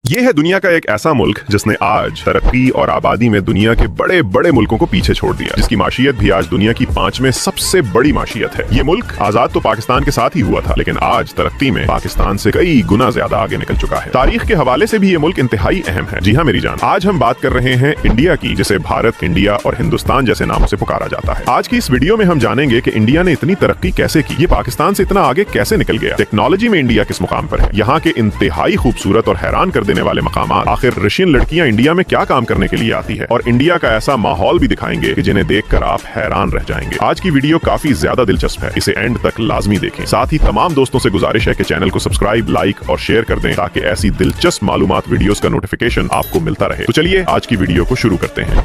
ये है दुनिया का एक ऐसा मुल्क जिसने आज तरक्की और आबादी में दुनिया के बड़े बड़े मुल्कों को पीछे छोड़ दिया, जिसकी माशियत भी आज दुनिया की 5वें सबसे बड़ी माशियत है। ये मुल्क आजाद तो पाकिस्तान के साथ ही हुआ था, लेकिन आज तरक्की में पाकिस्तान से कई गुना ज्यादा आगे निकल चुका है। तारीख के हवाले से भी ये मुल्क इंतहाई अहम है। जी हाँ मेरी जान, आज हम बात कर रहे हैं इंडिया की, जिसे भारत, इंडिया और हिंदुस्तान जैसे नामों से पुकारा जाता है। आज की इस वीडियो में हम जानेंगे कि इंडिया ने इतनी तरक्की कैसे की, ये पाकिस्तान से इतना आगे कैसे निकल गया, टेक्नोलॉजी में इंडिया किस मुकाम पर है, यहाँ के इंतहाई खूबसूरत और हैरान कर देने वाले मकामात, आखिर रशियन लड़कियां इंडिया में क्या काम करने के लिए आती है, और इंडिया का ऐसा माहौल भी दिखाएंगे कि जिन्हें देखकर आप हैरान रह जाएंगे। आज की वीडियो काफी ज्यादा दिलचस्प है, इसे एंड तक लाजमी देखें। साथ ही तमाम दोस्तों से गुजारिश है कि चैनल को सब्सक्राइब, लाइक और शेयर कर दें ताकि ऐसी दिलचस्प मालूमात वीडियोस का नोटिफिकेशन आपको मिलता रहे। तो चलिए आज की वीडियो को शुरू करते हैं।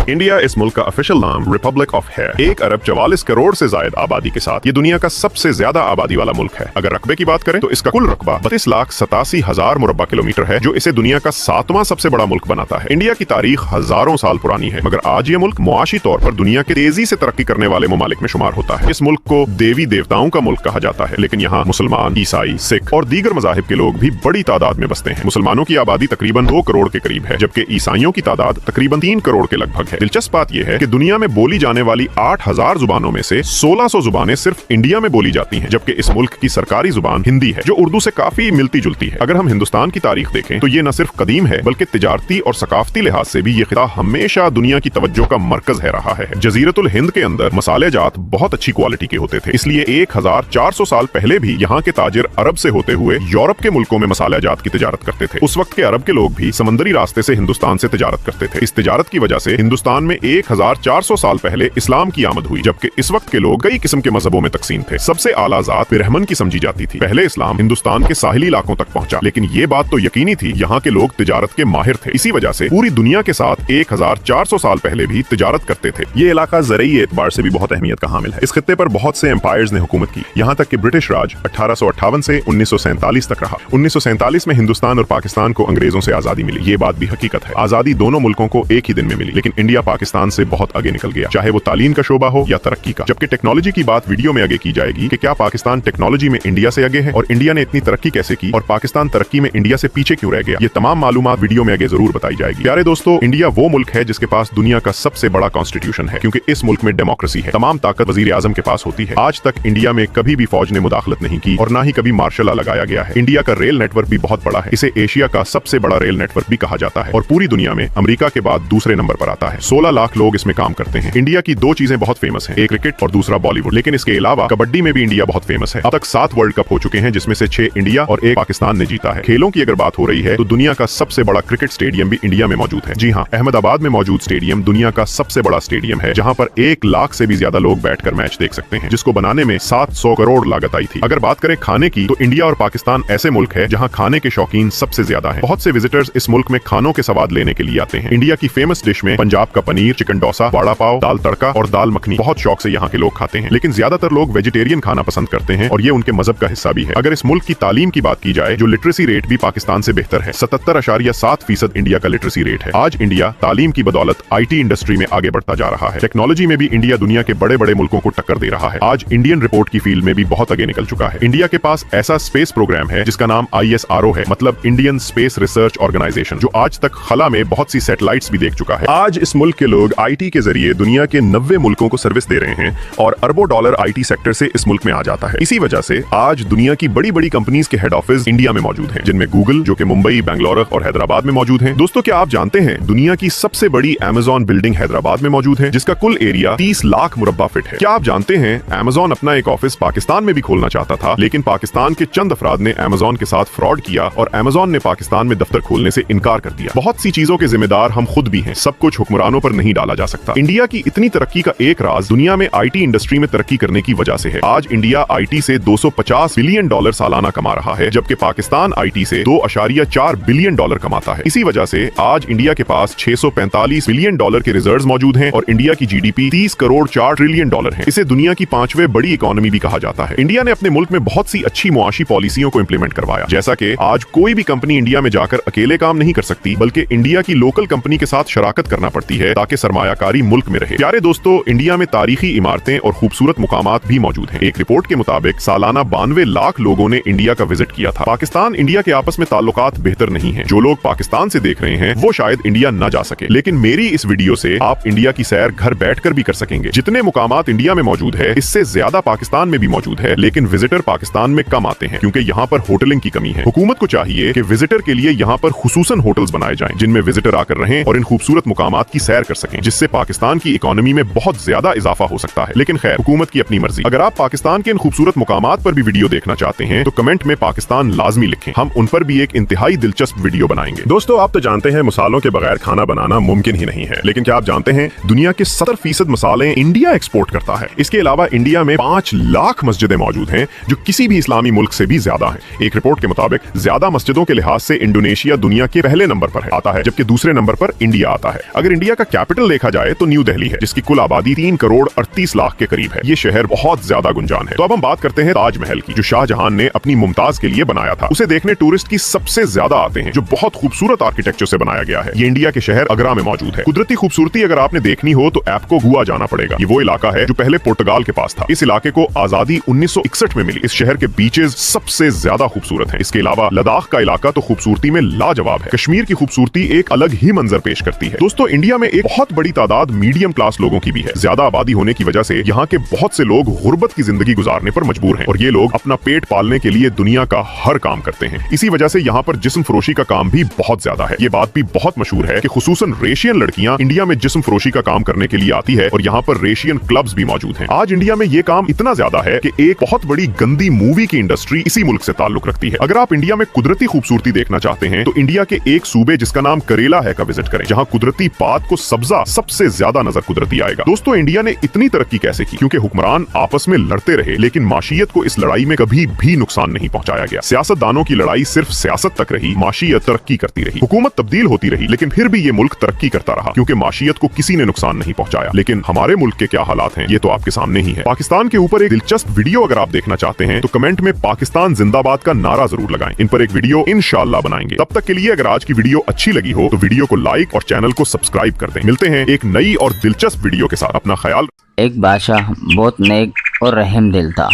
इंडिया इस मुल्क का ऑफिशियल नाम रिपब्लिक ऑफ है। 1 अरब 44 करोड़ से ज्यादा आबादी के साथ ये दुनिया का सबसे ज्यादा आबादी वाला मुल्क है। अगर रकबे की बात करें तो इसका कुल रकबा 32,87,000 मुरब्बा किलोमीटर है, जो इसे दुनिया का 7वां सबसे बड़ा मुल्क बनाता है। इंडिया की तारीख हजारों साल पुरानी है, मगर आज ये मुल्क मुआशी तौर पर दुनिया के तेजी से तरक्की करने वाले ममालिक में शुमार होता है। इस मुल्क को देवी देवताओं का मुल्क कहा जाता है, लेकिन यहाँ मुसलमान, ईसाई, सिख और दीगर मजाहिब के लोग भी बड़ी तादाद में बसते हैं। मुसलमानों की आबादी तकरीबन 2 करोड़ के करीब है, जबकि ईसाइयों की तादाद तकरीबन 3 करोड़ के लगभग है। दिलचस्प बात यह है कि दुनिया में बोली जाने वाली 8,000 जुबानों में से 1600 जुबानें सिर्फ इंडिया में बोली जाती हैं, जबकि इस मुल्क की सरकारी जुबान हिंदी है, जो उर्दू से काफी मिलती जुलती है। अगर हम हिंदुस्तान की तारीख देखें तो ये न सिर्फ कदीम है, बल्कि तिजारती और सकाफती लिहाज से भी ये खिता हमेशा दुनिया की तवज्जो का मरकज है रहा है। जजीरतुल हिंद के अंदर मसाले जात बहुत अच्छी क्वालिटी के होते थे, इसलिए 1400 साल पहले भी यहाँ के ताजिर अरब से होते हुए यूरोप के मुल्कों में मसाले जात की तिजारत करते थे। उस वक्त के अरब के लोग भी समंदरी रास्ते से हिंदुस्तान से तिजारत करते थे। इस तिजारत की वजह से हिंदुस्तान में 1400 साल पहले इस्लाम की आमद हुई, जबकि इस वक्त के लोग कई किस्म के मजहबों में तकसीम थे। सबसे आला जात ब्राह्मण की समझी जाती थी। पहले इस्लाम हिंदुस्तान के साहिली इलाकों तक पहुंचा, लेकिन ये बात तो यकीनी थी, यहाँ के लोग तिजारत के माहिर थे। इसी वजह से पूरी दुनिया के साथ 1400 साल पहले भी तिजारत करते थे। ये इलाका ज़रई एतबार से भी बहुत अहमियत का हामिल है। इस खित्ते पर बहुत से एम्पायर्स ने हुकूमत की, यहाँ तक कि ब्रिटिश राज 1858 से 1947 तक रहा। 1947 में हिंदुस्तान और पाकिस्तान को अंग्रेजों से आजादी मिली। ये बात भी हकीकत है, आजादी दोनों मुल्कों को एक ही दिन में मिली, लेकिन इंडिया पाकिस्तान से बहुत आगे निकल गया, चाहे वो तालीम का शोबा हो या तरक्की का। जबकि टेक्नोलॉजी की बात वीडियो में आगे की जाएगी कि क्या पाकिस्तान टेक्नोलॉजी में इंडिया से आगे है, और इंडिया ने इतनी तरक्की कैसे की, और पाकिस्तान तरक्की में इंडिया से पीछे क्यों रह गया। ये तमाम मालूमात वीडियो में आगे जरूर बताई जाएगी। प्यारे दोस्तों, इंडिया वो मुल्क है जिसके पास दुनिया का सबसे बड़ा कॉन्स्टिट्यूशन है, क्योंकि इस मुल्क में डेमोक्रेसी है। तमाम ताकत वजीर आजम के पास होती है। आज तक इंडिया में कभी भी फौज ने मुदाखलत नहीं की, और न ही कभी मार्शल लॉ लगाया गया है। इंडिया का रेल नेटवर्क भी बहुत बड़ा है, इसे एशिया का सबसे बड़ा रेल नेटवर्क भी कहा जाता है, और पूरी दुनिया में अमेरिका के बाद दूसरे नंबर पर आता है। 16 लाख लोग इसमें काम करते हैं। इंडिया की 2 चीजें बहुत फेमस हैं, एक क्रिकेट और दूसरा बॉलीवुड, लेकिन इसके अलावा कबड्डी में भी इंडिया बहुत फेमस है। अब तक 7 वर्ल्ड कप हो चुके हैं, जिसमें से 6 इंडिया और 1 पाकिस्तान ने जीता है। खेलों की अगर बात हो रही है तो दुनिया का सबसे बड़ा क्रिकेट स्टेडियम भी इंडिया में मौजूद है। जी हाँ, अहमदाबाद में मौजूद स्टेडियम दुनिया का सबसे बड़ा स्टेडियम है, जहाँ पर 1 लाख से भी ज्यादा लोग बैठकर मैच देख सकते हैं, जिसको बनाने में 700 करोड़ लागत आई थी। अगर बात करें खाने की तो इंडिया और पाकिस्तान ऐसे मुल्क है जहाँ खाने के शौकीन सबसे ज्यादा है। बहुत से विजिटर्स इस मुल्क में खानों के स्वाद लेने के लिए आते हैं। इंडिया की फेमस डिश में पंजाब का पनीर, चिकन डोसा, वड़ा पाव, दाल तड़का और दाल मखनी बहुत शौक से यहाँ के लोग खाते हैं, लेकिन ज्यादातर लोग वेजिटेरियन खाना पसंद करते हैं, और ये उनके मजहब का हिस्सा भी है। अगर इस मुल्क की तालीम की बात की जाए, जो लिटरेसी रेट भी पाकिस्तान से बेहतर है, 77.7% इंडिया का लिटरेसी रेट है। आज इंडिया तालीम की बदौलत IT इंडस्ट्री में आगे बढ़ता जा रहा है। टेक्नोलॉजी में भी इंडिया दुनिया के बड़े बड़े मुल्कों को टक्कर दे रहा है। आज इंडियन रिपोर्ट की फील्ड में भी बहुत आगे निकल चुका है। इंडिया के पास ऐसा स्पेस प्रोग्राम है जिसका नाम ISRO है, मतलब इंडियन स्पेस रिसर्च ऑर्गेनाइजेशन, जो आज तक खला में बहुत सी सैटेलाइट्स भी देख चुका है। आज इस मुल्क के लोग IT के जरिए दुनिया के 90 मुल्कों को सर्विस दे रहे हैं, और अरबों डॉलर IT सेक्टर से इस मुल्क में आ जाता है। इसी वजह से आज दुनिया की बड़ी बड़ी कंपनीज के हेड ऑफिस इंडिया में मौजूद हैं, जिनमें गूगल, जो कि मुंबई, बेंगलुरु और हैदराबाद में मौजूद हैं। दोस्तों, क्या आप जानते हैं दुनिया की सबसे बड़ी Amazon बिल्डिंग हैदराबाद में मौजूद है, जिसका कुल एरिया 30 लाख मुरब्बा फीट है। क्या आप जानते हैं Amazon अपना एक ऑफिस पाकिस्तान में भी खोलना चाहता था, लेकिन पाकिस्तान के चंद अफराद ने Amazon के साथ फ्रॉड किया, और Amazon ने पाकिस्तान में दफ्तर खोलने से इनकार कर दिया। बहुत सी चीजों के जिम्मेदार हम खुद भी हैं। सब कुछ हुक्मरान निशानों पर नहीं डाला जा सकता। इंडिया की इतनी तरक्की का एक राज दुनिया में आईटी इंडस्ट्री में तरक्की करने की वजह से है। आज इंडिया आईटी से $250 बिलियन सालाना कमा रहा है, जबकि पाकिस्तान आईटी से $2.4 बिलियन कमाता है। इसी वजह से आज इंडिया के पास $645 बिलियन के रिजर्व्स मौजूद हैं और इंडिया की जीडीपी 30 करोड़ 4 ट्रिलियन डॉलर है। इसे दुनिया की 5वें बड़ी इकोनॉमी भी कहा जाता है। इंडिया ने अपने मुल्क में बहुत सी अच्छी मुआशी पॉलिसियों को इंप्लीमेंट करवाया, जैसा कि आज कोई भी कंपनी इंडिया में जाकर अकेले काम नहीं कर सकती, बल्कि इंडिया की लोकल कंपनी के साथ शराकत करना पड़ती है ताकि सरमायाकारी मुल्क में रहे। प्यारे दोस्तों, इंडिया में तारीखी इमारतें और खूबसूरत मुकामात भी मौजूद हैं। एक रिपोर्ट के मुताबिक सालाना 92 लाख लोगों ने इंडिया का विजिट किया था। पाकिस्तान इंडिया के आपस में ताल्लुकात बेहतर नहीं है। जो लोग पाकिस्तान से देख रहे हैं वो शायद इंडिया न जा सके, लेकिन मेरी इस वीडियो से आप इंडिया की सैर घर बैठकर भी कर सकेंगे। जितने मुकामात इंडिया में मौजूद है, इससे ज्यादा पाकिस्तान में भी मौजूद है, लेकिन विजिटर पाकिस्तान में कम आते हैं क्योंकि यहाँ पर होटलिंग की कमी है। हुकूमत को चाहिए कि विजिटर के लिए यहाँ पर खुसूसन होटल्स बनाए जाएं, जिनमें विजिटर आकर रहें और इन खूबसूरत मुकामात की सैर कर सकें, जिससे पाकिस्तान की इकोनॉमी में बहुत ज्यादा इजाफा हो सकता है। लेकिन खैर, हुकूमत की अपनी मर्जी। अगर आप पाकिस्तान के इन खूबसूरत मुकामात पर भी वीडियो देखना चाहते हैं तो कमेंट में पाकिस्तान लाजमी लिखें, हम उन पर भी एक इंतहाई दिलचस्प वीडियो बनाएंगे। दोस्तों, आप तो जानते हैं मसालों के बगैर खाना बनाना मुमकिन ही नहीं है, लेकिन क्या आप जानते हैं दुनिया के 70% मसाले इंडिया एक्सपोर्ट करता है। इसके अलावा इंडिया में 5 लाख मस्जिदें मौजूद हैं, जो किसी भी इस्लामी मुल्क से भी ज्यादा हैं। एक रिपोर्ट के मुताबिक ज्यादा मस्जिदों के लिहाज से इंडोनेशिया दुनिया के पहले नंबर पर आता है, जबकि दूसरे नंबर पर इंडिया आता है। अगर इंडिया का कैपिटल देखा जाए तो न्यू दिल्ली है, जिसकी कुल आबादी 3 करोड़ 38 लाख के करीब है। ये शहर बहुत ज्यादा गुंजान है। तो अब हम बात करते हैं ताजमहल की, जो शाहजहां ने अपनी मुमताज के लिए बनाया था। उसे देखने टूरिस्ट की सबसे ज्यादा आते हैं, जो बहुत खूबसूरत आर्किटेक्चर से बनाया गया है। ये इंडिया के शहर अगरा में मौजूद है। कुदरती खूबसूरती अगर आपने देखनी हो तो आपको गोवा जाना पड़ेगा। ये वो इलाका है जो पहले पुर्तगाल के पास था। इस इलाके को आजादी 1961 में मिली। इस शहर के बीचेस सबसे ज्यादा खूबसूरत हैं। इसके अलावा लद्दाख का इलाका तो खूबसूरती में लाजवाब है। कश्मीर की खूबसूरती एक अलग ही मंजर पेश करती है। दोस्तों, इंडिया में एक बहुत बड़ी तादाद मीडियम क्लास लोगों की भी है। ज्यादा आबादी होने की वजह से यहाँ के बहुत से लोग गुर्बत की जिंदगी गुजारने पर मजबूर हैं और ये लोग अपना पेट पालने के लिए दुनिया का हर काम करते हैं। इसी वजह से यहाँ पर जिस्म फरोशी का काम भी बहुत ज्यादा है। ये बात भी बहुत मशहूर है कि खुसूसन रेशियन लड़कियां इंडिया में जिस्म फरोशी का काम करने के लिए आती है और यहाँ पर रेशियन क्लब्स भी मौजूद हैं। आज इंडिया में ये काम इतना ज्यादा है कि एक बहुत बड़ी गंदी मूवी की इंडस्ट्री इसी मुल्क से ताल्लुक रखती है। अगर आप इंडिया में कुदरती खूबसूरती देखना चाहते हैं तो इंडिया के एक सूबे जिसका नाम करेला है का विजिट करें, जहाँ कुदरती पात को सब्जा सबसे ज्यादा नजर कुदरती आएगा। दोस्तों, इंडिया ने इतनी तरक्की कैसे की? क्योंकि हुक्मरान आपस में लड़ते रहे, लेकिन माशियत को इस लड़ाई में कभी भी नुकसान नहीं पहुंचाया गया। सियासतदानों की लड़ाई सिर्फ सियासत तक रही, माशियत तरक्की करती रही। हुकूमत तब्दील होती रही, लेकिन फिर भी ये मुल्क तरक्की करता रहा क्योंकि माशियत को किसी ने नुकसान नहीं पहुंचाया। लेकिन हमारे मुल्क के क्या हालात हैं ये तो आपके सामने ही है। पाकिस्तान के ऊपर एक दिलचस्प वीडियो अगर आप देखना चाहते हैं तो कमेंट में पाकिस्तान जिंदाबाद का नारा जरूर लगाएं। इन पर एक वीडियो इंशाअल्लाह बनाएंगे। तब तक के लिए अगर आज की वीडियो अच्छी लगी हो तो वीडियो को लाइक और चैनल को सब्सक्राइब कर दें। मिलते हैं एक नई और दिलचस्प वीडियो के साथ। अपना ख्याल। एक बादशाह बहुत नेक और रहम दिल था।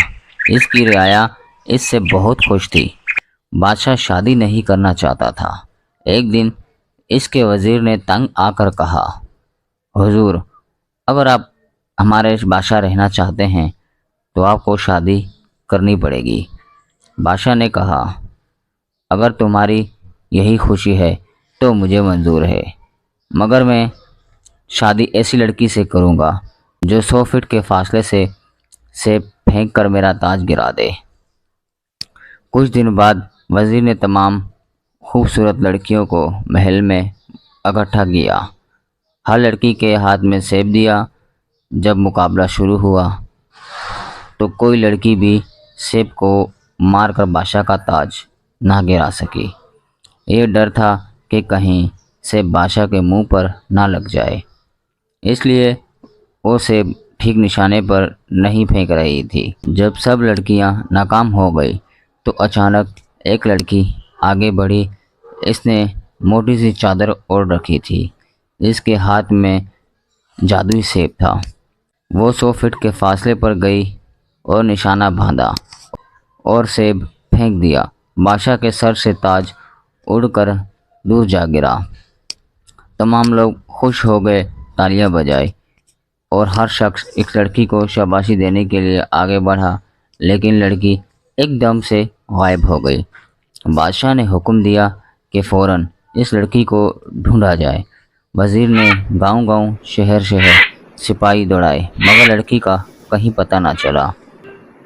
इसकी रियाया इससे बहुत खुश थी। बादशाह शादी नहीं करना चाहता था। एक दिन इसके वजीर ने तंग आकर कहा, हुजूर, अगर आप हमारे बादशाह रहना चाहते हैं तो आपको शादी करनी पड़ेगी। बादशाह ने कहा, अगर तुम्हारी यही खुशी है तो मुझे मंजूर है, मगर मैं शादी ऐसी लड़की से करूँगा जो 100 फीट के फासले से फेंक कर मेरा ताज गिरा दे। कुछ दिन बाद वज़ीर ने तमाम खूबसूरत लड़कियों को महल में इकट्ठा किया। हर लड़की के हाथ में सेब दिया। जब मुकाबला शुरू हुआ तो कोई लड़की भी सेब को मारकर बादशाह का ताज ना गिरा सकी। ये डर था कि कहीं सेब बादशाह के मुंह पर ना लग जाए, इसलिए वो सेब ठीक निशाने पर नहीं फेंक रही थी। जब सब लड़कियां नाकाम हो गई तो अचानक एक लड़की आगे बढ़ी। इसने मोटी सी चादर ओढ़ रखी थी। इसके हाथ में जादुई सेब था। वो 100 फीट के फासले पर गई और निशाना बांधा और सेब फेंक दिया। बादशाह के सर से ताज उड़कर दूर जा गिरा। तमाम लोग खुश हो गए, तालियां बजाई और हर शख्स एक लड़की को शाबाशी देने के लिए आगे बढ़ा, लेकिन लड़की एकदम से गायब हो गई। बादशाह ने हुक्म दिया कि फ़ौरन इस लड़की को ढूंढा जाए। वज़ीर ने गांव-गांव, शहर-शहर सिपाही दौड़ाए, मगर लड़की का कहीं पता ना चला।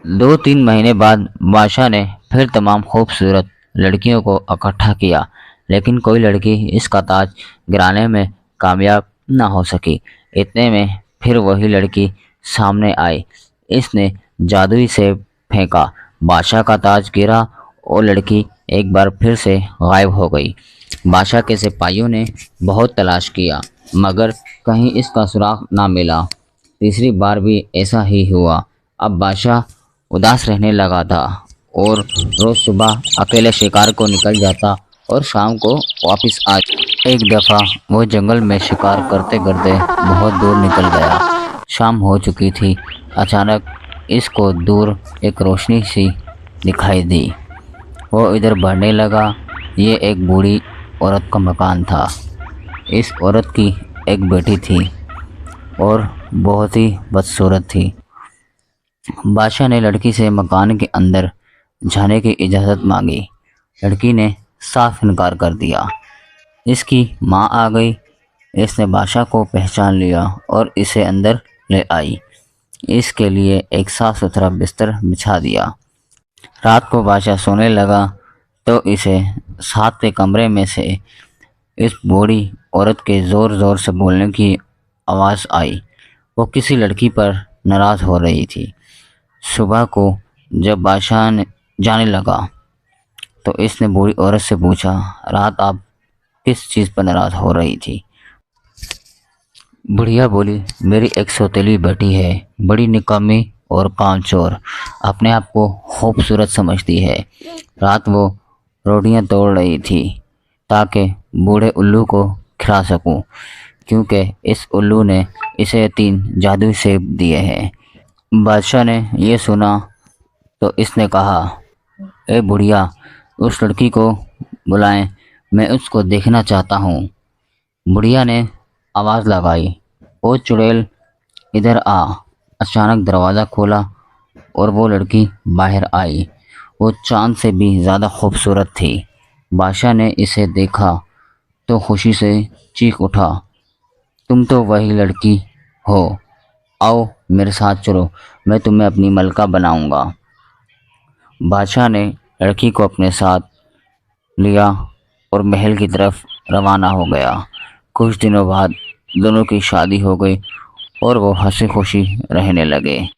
2-3 महीने बाद बादशाह ने फिर तमाम खूबसूरत लड़कियों को इकट्ठा किया, लेकिन कोई लड़की इसका ताज गिराने में कामयाब نہ ہو سکی۔ اتنے میں پھر وہی لڑکی سامنے آئی۔ اس نے جادوئی سے پھینکا، بادشاہ کا تاج گرا اور لڑکی ایک بار پھر سے غائب ہو گئی۔ بادشاہ کے سپاہیوں نے بہت تلاش کیا مگر کہیں اس کا سراغ نہ ملا۔ تیسری بار بھی ایسا ہی ہوا۔ اب بادشاہ اداس رہنے لگا تھا اور روز صبح اکیلے شکار کو نکل جاتا اور شام کو واپس آ جاتا۔ ایک دفعہ وہ جنگل میں شکار کرتے کرتے بہت دور نکل گیا۔ شام ہو چکی تھی۔ اچانک اس کو دور ایک روشنی سی دکھائی دی۔ وہ ادھر بڑھنے لگا۔ یہ ایک بوڑھی عورت کا مکان تھا۔ اس عورت کی ایک بیٹی تھی اور بہت ہی بدصورت تھی۔ بادشاہ نے لڑکی سے مکان کے اندر جانے کی اجازت مانگی۔ لڑکی نے صاف انکار کر دیا۔ اس کی ماں آ گئی۔ اس نے بادشاہ کو پہچان لیا اور اسے اندر لے آئی۔ اس کے لیے ایک صاف ستھرا بستر بچھا دیا۔ رات کو بادشاہ سونے لگا تو اسے ساتھ کے کمرے میں سے اس بوڑھی عورت کے زور زور سے بولنے کی آواز آئی۔ وہ کسی لڑکی پر ناراض ہو رہی تھی۔ صبح کو جب بادشاہ جانے لگا تو اس نے بوڑھی عورت سے پوچھا، رات آپ کس چیز پر ناراض ہو رہی تھی؟ بڑھیا بولی، میری ایک سوتیلی بیٹی ہے، بڑی نکمی اور کام چور، اپنے آپ کو خوبصورت سمجھتی ہے۔ رات وہ روٹیاں توڑ رہی تھی تاکہ بوڑھے الو کو کھلا سکوں، کیونکہ اس الو نے اسے 3 جادوئی سیب دیے ہیں۔ بادشاہ نے یہ سنا تو اس نے کہا، اے بڑھیا، اس لڑکی کو بلائیں، میں اس کو دیکھنا چاہتا ہوں۔ بڑھیا نے آواز لگائی، او چڑیل ادھر آ۔ اچانک دروازہ کھولا اور وہ لڑکی باہر آئی۔ وہ چاند سے بھی زیادہ خوبصورت تھی۔ بادشاہ نے اسے دیکھا تو خوشی سے چیخ اٹھا، تم تو وہی لڑکی ہو، آؤ میرے ساتھ چلو، میں تمہیں اپنی ملکہ بناؤں گا۔ بادشاہ نے لڑکی کو اپنے ساتھ لیا اور محل کی طرف روانہ ہو گیا۔ کچھ دنوں بعد دونوں کی شادی ہو گئی اور وہ ہنسی خوشی رہنے لگے۔